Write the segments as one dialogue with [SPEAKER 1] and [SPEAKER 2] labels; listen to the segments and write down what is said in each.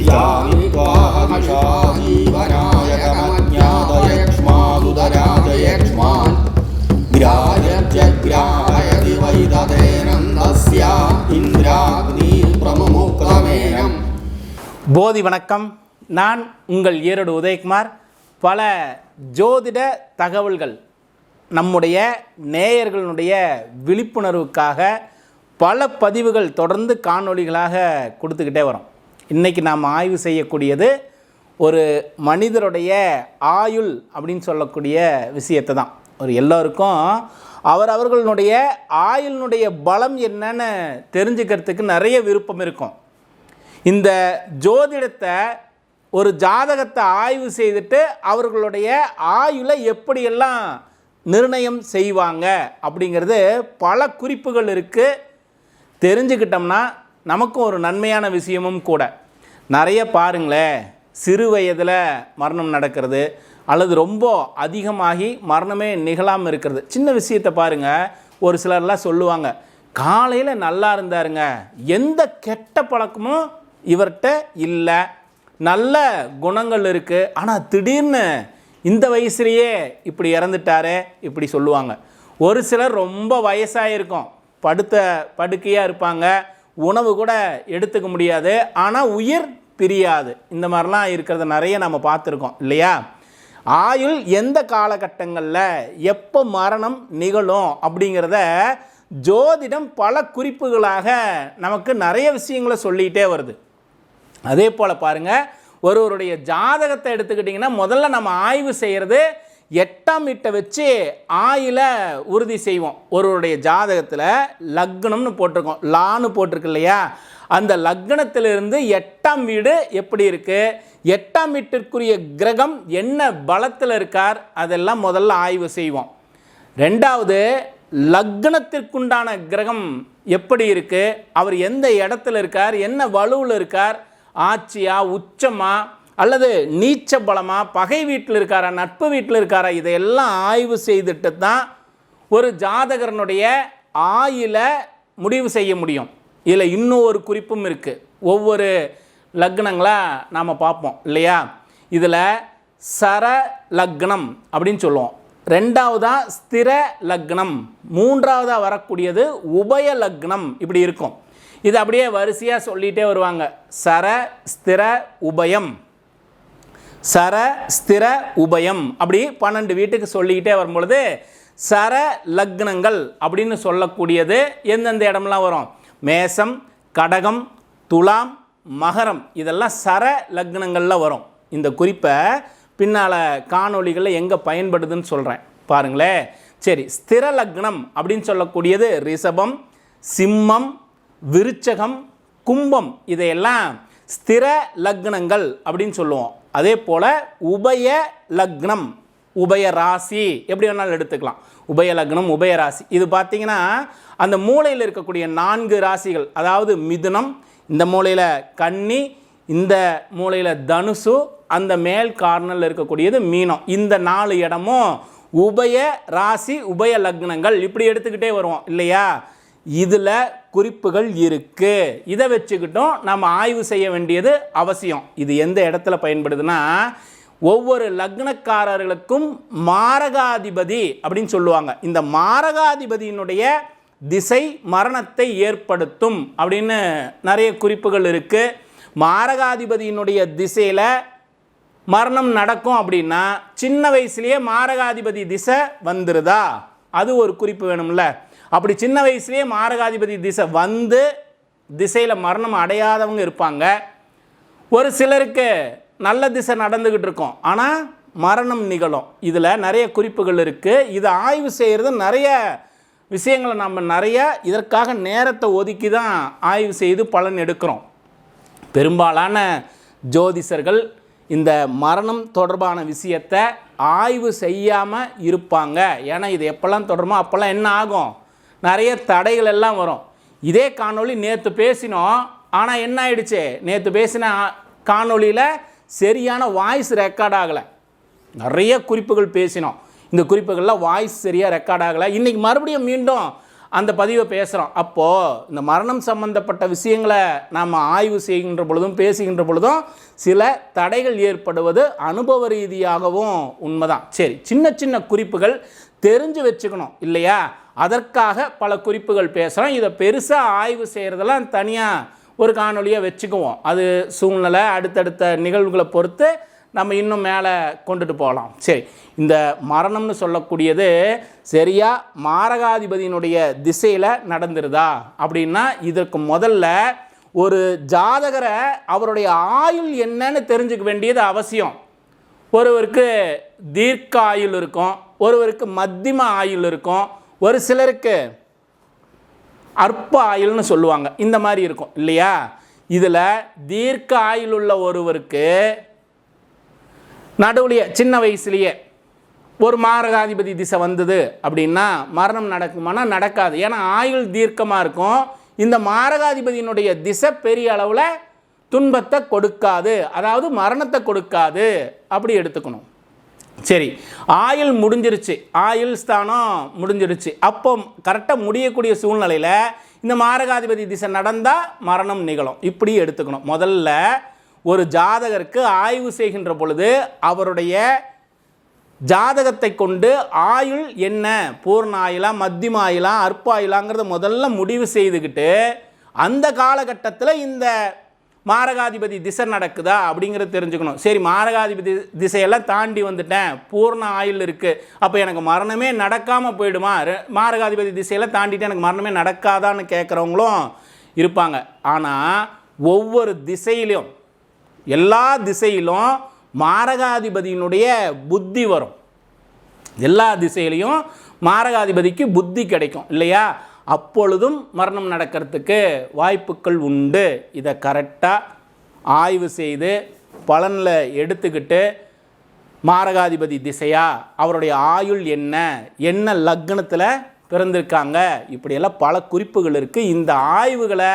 [SPEAKER 1] போதி வணக்கம். நான் உங்கள் ஈரோடு உதயகுமார். பல ஜோதிட தகவல்கள் நம்முடைய நேயர்களுடைய விழிப்புணர்வுக்காக பல பதிவுகள் தொடர்ந்து காணொளிகளாக கொடுத்துக்கிட்டே வரோம். இன்றைக்கி நாம் ஆய்வு செய்யக்கூடியது ஒரு மனிதருடைய ஆயுள் அப்படின்னு சொல்லக்கூடிய விஷயத்தை தான். ஒரு எல்லோருக்கும் அவர்களுடைய ஆயுளினுடைய பலம் என்னன்னு தெரிஞ்சுக்கிறதுக்கு நிறைய விருப்பம் இருக்கும். இந்த ஜோதிடத்தை ஒரு ஜாதகத்தை ஆய்வு செய்துட்டு அவர்களுடைய ஆயுளை எப்படியெல்லாம் நிர்ணயம் செய்வாங்க அப்படிங்கிறது பல குறிப்புகள் இருக்குது. தெரிஞ்சுக்கிட்டோம்னா நமக்கும் ஒரு நன்மையான விஷயமும் கூட. நிறைய பாருங்களேன், சிறு வயதில் மரணம் நடக்கிறது அல்லது ரொம்ப அதிகமாகி மரணமே நிகழாமல் இருக்கிறது. சின்ன விஷயத்தை பாருங்கள், ஒரு சிலர்லாம் சொல்லுவாங்க, காலையில் நல்லா இருந்தாருங்க, எந்த கெட்ட பழக்கமும் இவர்கிட்ட இல்லை, நல்ல குணங்கள் இருக்குது, ஆனால் திடீர்னு இந்த வயசுலேயே இப்படி இறந்துட்டாரே இப்படி சொல்லுவாங்க. ஒரு சிலர் ரொம்ப வயசாக இருக்கும், படுக்கையாக இருப்பாங்க, உணவு கூட எடுத்துக்க முடியாது, ஆனால் உயிர் பிரியாது. இந்த மாதிரிலாம் இருக்கிறத நிறைய நம்ம பார்த்துருக்கோம் இல்லையா? ஆயுள் எந்த காலகட்டங்களில் எப்போ மரணம் நிகழும் அப்படிங்கிறத ஜோதிடம் பல குறிப்புகளாக நமக்கு நிறைய விஷயங்களை சொல்லிகிட்டே வருது. அதே போல் பாருங்கள், ஒருவருடைய ஜாதகத்தை எடுத்துக்கிட்டிங்கன்னா முதல்ல நம்ம ஆய்வு செய்கிறது 8ஆம் வீட்டை வச்சு ஆயுளை உறுதி செய்வோம். ஒருவருடைய ஜாதகத்தில் லக்னம்னு போட்டிருக்கோம், லான்னு போட்டிருக்கு இல்லையா? அந்த லக்னத்திலிருந்து 8ஆம் வீடு எப்படி இருக்குது, 8ஆம் வீட்டிற்குரிய கிரகம் என்ன பலத்தில் இருக்கார், அதெல்லாம் முதல்ல ஆய்வு செய்வோம். ரெண்டாவது, லக்னத்திற்குண்டான கிரகம் எப்படி இருக்குது, அவர் எந்த இடத்துல இருக்கார், என்ன வலுவில் இருக்கார், ஆட்சியா உச்சமா அல்லது நீச்ச பலமா, பகை வீட்டில் இருக்காரா நட்பு வீட்டில் இருக்காரா, இதையெல்லாம் ஆய்வு செய்துட்டு தான் ஒரு ஜாதகரனுடைய ஆயுளை முடிவு செய்ய முடியும். இதில் இன்னும் ஒரு குறிப்பும் இருக்குது. ஒவ்வொரு லக்னங்களாக நாம் பார்ப்போம் இல்லையா? இதில் சர லக்னம் அப்படின்னு சொல்லுவோம், ரெண்டாவதாக ஸ்திர லக்னம், மூன்றாவதாக வரக்கூடியது உபய லக்னம், இப்படி இருக்கும். இது அப்படியே வரிசையாக சொல்லிகிட்டே வருவாங்க. சர ஸ்திர உபயம், சர ஸ்திர உபயம், அப்படி 12 வீட்டுக்கு சொல்லிக்கிட்டே வரும்பொழுது சர லக்னங்கள் அப்படின்னு சொல்லக்கூடியது எந்தெந்த இடம்லாம் வரும், மேசம், கடகம், துலாம், மகரம், இதெல்லாம் சர லக்னங்களில் வரும். இந்த குறிப்பை பின்னால் காணொளிகளில் எங்கே பயன்படுதுன்னு சொல்கிறேன் பாருங்களேன். சரி, ஸ்திர லக்னம் அப்படின்னு சொல்லக்கூடியது ரிஷபம், சிம்மம், விருச்சகம், கும்பம், இதையெல்லாம் ஸ்திர லக்னங்கள் அப்படின்னு சொல்லுவோம். அதே போல் உபய லக்னம், உபய ராசி, எப்படி வேணாலும் எடுத்துக்கலாம். உபய லக்னம், உபய ராசி, இது பார்த்திங்கன்னா அந்த மூலையில் இருக்கக்கூடிய 4 ராசிகள், அதாவது மிதுனம், இந்த மூலையில் கன்னி, இந்த மூலையில் தனுசு, அந்த மேல் கார்னரில் இருக்கக்கூடியது மீனம், இந்த 4 இடமும் உபய ராசி உபய லக்னங்கள், இப்படி எடுத்துக்கிட்டே வருவோம் இல்லையா? இதில் குறிப்புகள் இருக்குது. இதை வச்சுக்கிட்டும் நம்ம ஆய்வு செய்ய வேண்டியது அவசியம். இது எந்த இடத்துல பயன்படுதுன்னா, ஒவ்வொரு லக்னக்காரர்களுக்கும் மாரகாதிபதி அப்படின்னு சொல்லுவாங்க. இந்த மாரகாதிபதியினுடைய திசை மரணத்தை ஏற்படுத்தும் அப்படின்னு நிறைய குறிப்புகள் இருக்குது. மாரகாதிபதியினுடைய திசையில் மரணம் நடக்கும் அப்படின்னா சின்ன வயசுலேயே மாரகாதிபதி திசை வந்துருதா, அது ஒரு குறிப்பு வேணும்ல. அப்படி சின்ன வயசுலேயே மாரகாதிபதி திசை வந்து திசையில் மரணம் அடையாதவங்க இருப்பாங்க. ஒரு சிலருக்கு நல்ல திசை நடந்துக்கிட்டு இருக்கும், ஆனால் மரணம் நிகழும். இதில் நிறைய குறிப்புகள் இருக்குது. இதை ஆய்வு செய்கிறது நிறைய விஷயங்களை நம்ம நிறைய இதற்காக நேரத்தை ஒதுக்கி தான் ஆய்வு செய்து பலன் எடுக்கிறோம். பெரும்பாலான ஜோதிஷர்கள் இந்த மரணம் தொடர்பான விஷயத்தை ஆய்வு செய்யாமல் இருப்பாங்க. ஏன்னா இது எப்போல்லாம் தொடருமோ அப்போல்லாம் என்ன ஆகும், நிறைய தடைகள் எல்லாம் வரும். இதே காணொளி நேற்று பேசினோம், ஆனால் என்ன ஆயிடுச்சு, நேற்று பேசின காணொளியில் சரியான வாய்ஸ் ரெக்கார்ட் ஆகலை. நிறைய குறிப்புகள் பேசினோம், இந்த குறிப்புகளில் வாய்ஸ் சரியாக ரெக்கார்ட் ஆகலை. இன்றைக்கி மறுபடியும் மீண்டும் அந்த பதிவை பேசுகிறோம். அப்போது இந்த மரணம் சம்பந்தப்பட்ட விஷயங்களை நாம் ஆய்வு செய்கின்ற பொழுதும் பேசுகின்ற பொழுதும் சில தடைகள் ஏற்படுவது அனுபவ ரீதியாகவும் உண்மைதான். சரி, சின்ன சின்ன குறிப்புகள் தெரிஞ்சு வச்சுக்கணும் இல்லையா? அதற்காக பல குறிப்புகள் பேசுகிறோம். இதை பெருசாக ஆய்வு செய்கிறதெல்லாம் தனியாக ஒரு காணொலியாக வச்சுக்குவோம். அது சூழ்நிலை அடுத்தடுத்த நிகழ்வுகளை பொறுத்து நம்ம இன்னும் மேலே கொண்டுட்டு போகலாம். சரி, இந்த மரணம்னு சொல்லக்கூடியது சரியாக மாரகாதிபதியினுடைய திசையில் நடந்துருதா அப்படின்னா, இதற்கு முதல்ல ஒரு ஜாதகரை அவருடைய ஆயுள் என்னன்னு தெரிஞ்சுக்க வேண்டியது அவசியம். ஒருவருக்கு தீர்க்க ஆயுள் இருக்கும், ஒருவருக்கு மத்தியம ஆயுள் இருக்கும், ஒரு சிலருக்கு அற்ப ஆயுள்னு சொல்லுவாங்க, இந்த மாதிரி இருக்கும் இல்லையா? இதில் தீர்க்க ஆயுள் உள்ள ஒருவருக்கு நடுவுலையே சின்ன வயசுலேயே ஒரு மாரகாதிபதி திசை வந்தது அப்படின்னா மரணம் நடக்குமானா நடக்காது. ஏன்னா ஆயுள் தீர்க்கமாக இருக்கும். இந்த மாரகாதிபதியினுடைய திசை பெரிய அளவில் துன்பத்தை கொடுக்காது, அதாவது மரணத்தை கொடுக்காது, அப்படி எடுத்துக்கணும். சரி, ஆயுள் முடிஞ்சிருச்சு, ஆயுள் ஸ்தானம் முடிஞ்சிருச்சு. அப்போ கரெக்டாக முடியக்கூடிய சூழ்நிலையில் இந்த மாரகாதிபதி திசை நடந்தால் மரணம் நிகழும், இப்படி எடுத்துக்கணும். முதல்ல ஒரு ஜாதகருக்கு ஆய்வு செய்கின்ற பொழுது அவருடைய ஜாதகத்தை கொண்டு ஆயுள் என்ன, பூர்ண ஆயுளா மத்தியம ஆயுளா அற்ப ஆயுளாங்கிறத முதல்ல முடிவு செய்துக்கிட்டு அந்த காலகட்டத்தில் இந்த மாரகாதிபதி திசை நடக்குதா அப்படிங்கிறத தெரிஞ்சுக்கணும். சரி, மாரகாதிபதி திசையெல்லாம் தாண்டி வந்துட்டேன், பூர்ண ஆயுள் இருக்குது, அப்போ எனக்கு மரணமே நடக்காமல் போயிடுமா? மாரகாதிபதி திசையெல்லாம் தாண்டிட்டு எனக்கு மரணமே நடக்காதான்னு கேட்குறவங்களும் இருப்பாங்க. ஆனால் ஒவ்வொரு திசையிலும் எல்லா திசையிலும் மாரகாதிபதியினுடைய புத்தி வரும். எல்லா திசையிலையும் மாரகாதிபதிக்கு புத்தி கிடைக்கும் இல்லையா? அப்பொழுதும் மரணம் நடக்கிறதுக்கு வாய்ப்புகள் உண்டு. இதை கரெக்டாக ஆய்வு செய்து பலனில் எடுத்துக்கிட்டு மாரகாதிபதி திசையா, அவருடைய ஆயுள் என்ன, என்ன லக்னத்தில் பிறந்திருக்காங்க, இப்படியெல்லாம் பல குறிப்புகள் இருக்குது. இந்த ஆய்வுகளை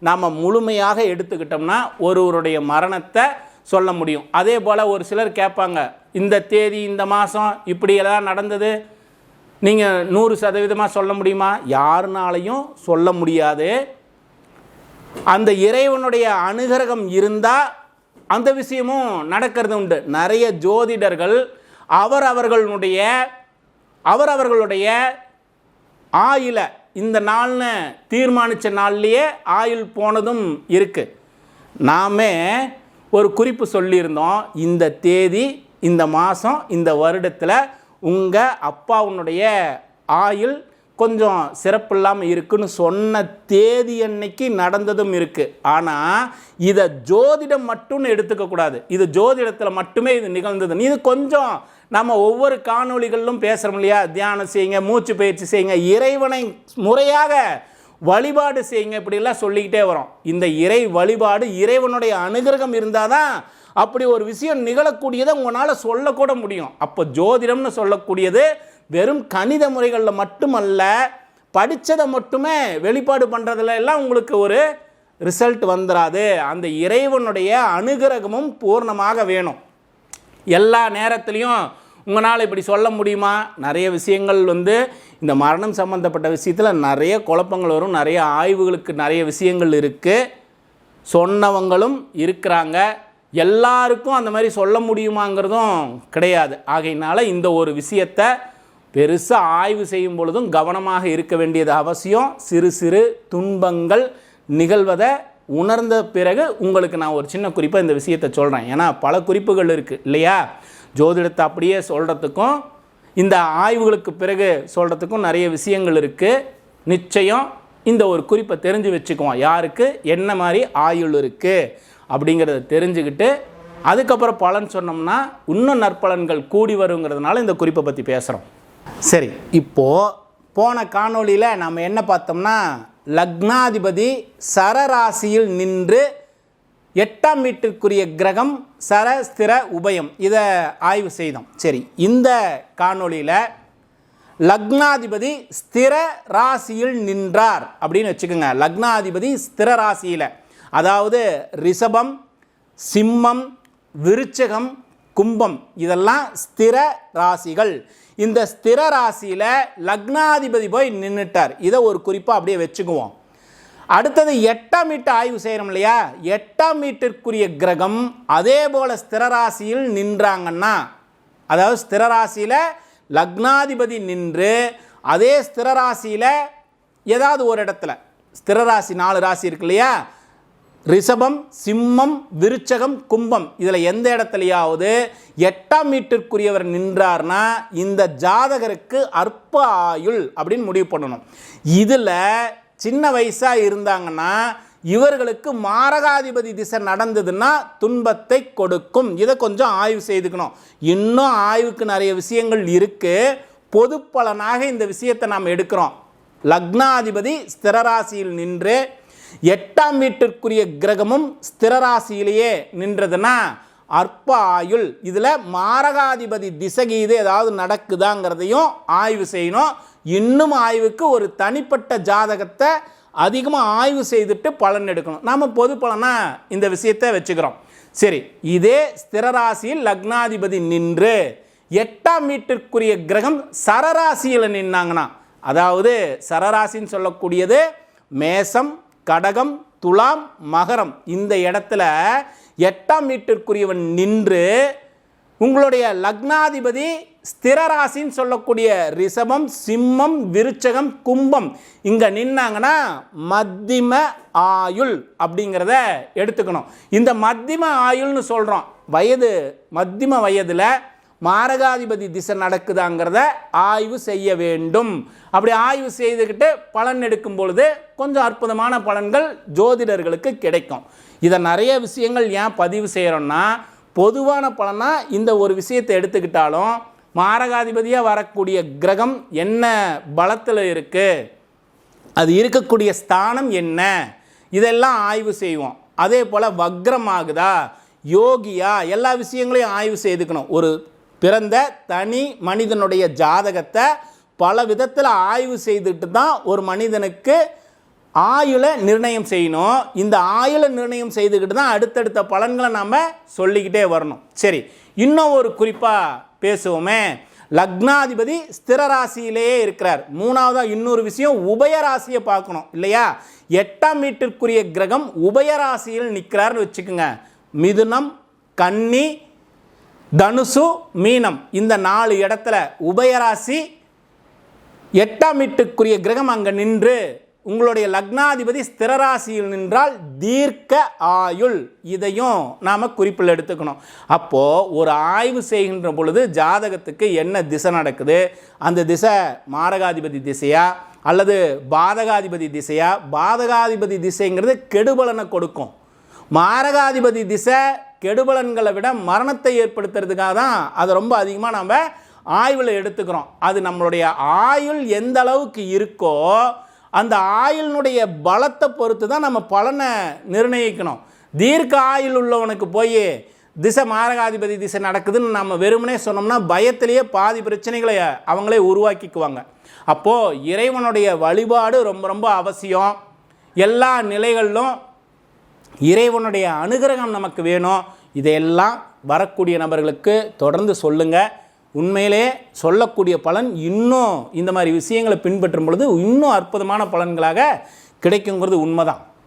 [SPEAKER 1] நாம் முழுமையாக எடுத்துக்கிட்டோம்னா ஒருவருடைய மரணத்தை சொல்ல முடியும். அதே போல் ஒரு சிலர் கேட்பாங்க, இந்த தேதி இந்த மாதம் இப்படியெல்லாம் நடந்தது, நீங்கள் 100% சொல்ல முடியுமா? யாருனாலையும் சொல்ல முடியாது. அந்த இறைவனுடைய அனுகிரகம் இருந்தால் அந்த விஷயமும் நடக்கிறது உண்டு. நிறைய ஜோதிடர்கள் அவரவர்களுடைய ஆயுள இந்த நாள்னு தீர்மானித்த நாள்லேயே ஆயுள் போனதும் இருக்குது. நாமே ஒரு குறிப்பு சொல்லியிருந்தோம், இந்த தேதி இந்த மாதம் இந்த வருடத்தில் உங்கள் அப்பாவுடைய ஆயுள் கொஞ்சம் சிறப்பு இல்லாமல் இருக்குன்னு சொன்ன தேதி அன்னைக்கு நடந்ததும் இருக்குது. ஆனால் இதை ஜோதிடம் மட்டும்னு எடுத்துக்கக்கூடாது. இது ஜோதிடத்தில் மட்டுமே இது நிகழ்ந்தது. இது கொஞ்சம் நம்ம ஒவ்வொரு காணொளிகளிலும் பேசுகிறோம் இல்லையா? தியானம் செய்யுங்க, மூச்சு பயிற்சி செய்யுங்க, இறைவனை முறையாக வழிபாடு செய்யுங்க, இப்படிலாம் சொல்லிக்கிட்டே வரோம். இந்த இறை வழிபாடு, இறைவனுடைய அனுகிரகம் இருந்தால் தான் அப்படி ஒரு விஷயம் நிகழக்கூடியதை உங்களால் சொல்லக்கூட முடியும். அப்போ ஜோதிடம்னு சொல்லக்கூடியது வெறும் கணித முறைகளில் மட்டுமல்ல, படித்ததை மட்டுமே வெளிப்பாடு பண்ணுறதுல எல்லாம் உங்களுக்கு ஒரு ரிசல்ட் வந்துடாது. அந்த இறைவனுடைய அனுகிரகமும் பூர்ணமாக வேணும். எல்லா நேரத்துலையும் உங்களால் இப்படி சொல்ல முடியுமா? நிறைய விஷயங்கள் இந்த மரணம் சம்மந்தப்பட்ட விஷயத்தில் நிறைய குழப்பங்கள் வரும். நிறைய ஆய்வுகளுக்கு நிறைய விஷயங்கள் இருக்குது, சொன்னவங்களும் இருக்கிறாங்க. எல்லாருக்கும் அந்த மாதிரி சொல்ல முடியுமாங்கிறதும் கிடையாது. ஆகையினால இந்த ஒரு விஷயத்தை பெருசாக ஆய்வு செய்யும் பொழுதும் கவனமாக இருக்க வேண்டியது அவசியம். சிறு சிறு துன்பங்கள் நிகழ்வதை உணர்ந்த பிறகு உங்களுக்கு நான் ஒரு சின்ன குறிப்பாக இந்த விஷயத்தை சொல்கிறேன். ஏன்னா பல குறிப்புகள் இருக்குது இல்லையா? ஜோதிடத்தை அப்படியே சொல்கிறதுக்கும் இந்த ஆய்வுகளுக்கு பிறகு சொல்கிறதுக்கும் நிறைய விஷயங்கள் இருக்குது. நிச்சயம் இந்த ஒரு குறிப்பை தெரிஞ்சு வச்சுக்குவோம், யாருக்கு என்ன மாதிரி ஆயுள் இருக்குது அப்படிங்கிறத தெரிஞ்சுக்கிட்டு அதுக்கப்புறம் பலன் சொன்னோம்னா இன்னும் நற்பலன்கள் கூடி வருங்கிறதுனால இந்த குறிப்பை பற்றி பேசுகிறோம். சரி, இப்போது போன காணொளியில் நம்ம என்ன பார்த்தோம்னா, லக்னாதிபதி சரராசியில் நின்று 8ஆம் வீட்டிற்குரிய கிரகம் சர ஸ்திர உபயம், இதை ஆய்வு செய்தோம். சரி, இந்த காணொளியில் லக்னாதிபதி ஸ்திர ராசியில் நின்றார் அப்படின்னு வச்சுக்கோங்க. லக்னாதிபதி ஸ்திர ராசியில், அதாவது ரிஷபம், சிம்மம், விருச்சகம், கும்பம் இதெல்லாம் ஸ்திர ராசிகள். இந்த ஸ்திர ராசியில் லக்னாதிபதி போய் நின்றுட்டார். இதை ஒரு குறிப்பாக அப்படியே வச்சுக்குவோம். அடுத்தது 8ஆம் வீட்டு ஆய்வு செய்கிறோம் இல்லையா, 8ஆம் வீட்டிற்குரிய கிரகம் அதே போல் ஸ்திர ராசியில் நின்றாங்கன்னா, அதாவது ஸ்திர ராசியில் லக்னாதிபதி நின்று அதே ஸ்திர ராசியில் ஏதாவது ஒரு இடத்துல, ஸ்திர ராசி 4 ராசி இருக்கு இல்லையா, ரிஷபம், சிம்மம், விருச்சகம், கும்பம், இதில் எந்த இடத்துலையாவது 8ஆம் வீட்டிற்குரியவர் நின்றார்னா இந்த ஜாதகருக்கு அற்ப ஆயுள் அப்படின்னு முடிவு பண்ணணும். இதில் சின்ன வயசாக இருந்தாங்கன்னா இவர்களுக்கு மாரகாதிபதி திசை நடந்ததுன்னா துன்பத்தை கொடுக்கும். இதை கொஞ்சம் ஆய்வு செய்துக்கணும். இன்னும் ஆய்வுக்கு நிறைய விஷயங்கள் இருக்குது. பொது பலனாக இந்த விஷயத்தை நாம் எடுக்கிறோம். லக்னாதிபதி ஸ்திரராசியில் நின்று 8ஆம் வீட்டிற்குரிய கிரகமும் ஸ்திரராசியிலேயே நின்றதுன்னா அற்ப ஆயுள். இதில் மாரகாதிபதி திசைகீது ஏதாவது நடக்குதாங்கிறதையும் ஆய்வு செய்யணும். இன்னும் ஆய்வுக்கு ஒரு தனிப்பட்ட ஜாதகத்தை அதிகமாக ஆய்வு செய்துட்டு பலன் எடுக்கணும். நாம் பொது பலனாக இந்த விஷயத்தை வச்சுக்கிறோம். சரி, இதே ஸ்திரராசியில் லக்னாதிபதி நின்று 8ஆம் வீட்டிற்குரிய கிரகம் சரராசியில் நின்னாங்கன்னா, அதாவது சரராசின்னு சொல்லக்கூடியது மேசம், கடகம், துலாம், மகரம், இந்த இடத்துல 8ஆம் வீட்டிற்குரியவன் நின்று உங்களுடைய லக்னாதிபதி ஸ்திரராசின்னு சொல்லக்கூடிய ரிஷபம், சிம்மம், விருச்சகம், கும்பம் இங்கே நின்னாங்கன்னா மத்திம ஆயுள் அப்படிங்கிறத எடுத்துக்கணும். இந்த மத்திம ஆயுள்னு சொல்கிறோம். வயது மத்திம வயதில் மாரகாதிபதி திசை நடக்குதாங்கிறத ஆய்வு செய்ய வேண்டும். அப்படி ஆய்வு செய்துக்கிட்டு பலன் எடுக்கும் பொழுது கொஞ்சம் அற்புதமான பலன்கள் ஜோதிடர்களுக்கு கிடைக்கும். இதை நிறைய விஷயங்கள் ஏன் பதிவு செய்கிறோன்னா, பொதுவான பலனாக இந்த ஒரு விஷயத்தை எடுத்துக்கிட்டாலும் மாரகாதிபதியாக வரக்கூடிய கிரகம் என்ன பலத்தில் இருக்குது, அது இருக்கக்கூடிய ஸ்தானம் என்ன, இதெல்லாம் ஆய்வு செய்வோம். அதே போல் வக்ரம் ஆகுதா, யோகியா, எல்லா விஷயங்களையும் ஆய்வு செய்துக்கணும். ஒரு பிறந்த தனி மனிதனுடைய ஜாதகத்தை பல விதத்தில் ஆய்வு செய்துட்டு தான் ஒரு மனிதனுக்கு ஆயுளை நிர்ணயம் செய்யணும். இந்த ஆயுளை நிர்ணயம் செய்துக்கிட்டு தான் அடுத்தடுத்த பலன்களை நாம் சொல்லிக்கிட்டே வரணும். சரி, இன்னும் ஒரு குறிப்பாக பேசுவோமே. லக்னாதிபதி ஸ்திர ராசியிலேயே இருக்கிறார். மூணாவதாக இன்னொரு விஷயம், உபயராசியை பார்க்கணும் இல்லையா. 8ஆம் வீட்டிற்குரிய கிரகம் உபயராசியில் நிற்கிறார்னு வச்சுக்கோங்க. மிதுனம், கன்னி, தனுசு, மீனம், இந்த 4 இடத்துல உபயராசி 8ஆம் வீட்டுக்குரிய கிரகம் அங்கே நின்று உங்களுடைய லக்னாதிபதி ஸ்திரராசியில் நின்றால் தீர்க்க ஆயுள். இதையும் நாம் குறிப்பில் எடுத்துக்கணும். அப்போது ஒரு ஆய்வு செய்கின்ற பொழுது ஜாதகத்துக்கு என்ன திசை நடக்குது, அந்த திசை மாரகாதிபதி திசையா அல்லது பாதகாதிபதி திசையா. பாதகாதிபதி திசைங்கிறது கெடுபலனை கொடுக்கும். மாரகாதிபதி திசை கெடுபலன்களை விட மரணத்தை ஏற்படுத்துறதுக்காக தான் அதை ரொம்ப அதிகமாக நம்ம ஆய்வில் எடுத்துக்கிறோம். அது நம்மளுடைய ஆயுள் எந்த அளவுக்கு இருக்கோ அந்த ஆயுளினுடைய பலத்தை பொறுத்து தான் நம்ம பலனை நிர்ணயிக்கணும். தீர்க்க ஆயுள் உள்ளவனுக்கு போய் திசை மாரகாதிபதி திசை நடக்குதுன்னு நம்ம வெறுமனே சொன்னோம்னா பயத்திலேயே பாதி பிரச்சனைகளை அவங்களே உருவாக்கிக்குவாங்க. அப்போது இறைவனுடைய வழிபாடு ரொம்ப ரொம்ப அவசியம். எல்லா நிலைகளிலும் இறைவனுடைய அனுகிரகம் நமக்கு வேணும். இதையெல்லாம் வரக்கூடிய நபர்களுக்கு தொடர்ந்து சொல்லுங்கள். உண்மையிலே சொல்லக்கூடிய பலன் இன்னும் இந்த மாதிரி விஷயங்களை பின்பற்றும் பொழுது இன்னும் அற்புதமான பலன்களாக கிடைக்குங்கிறது உண்மைதான்.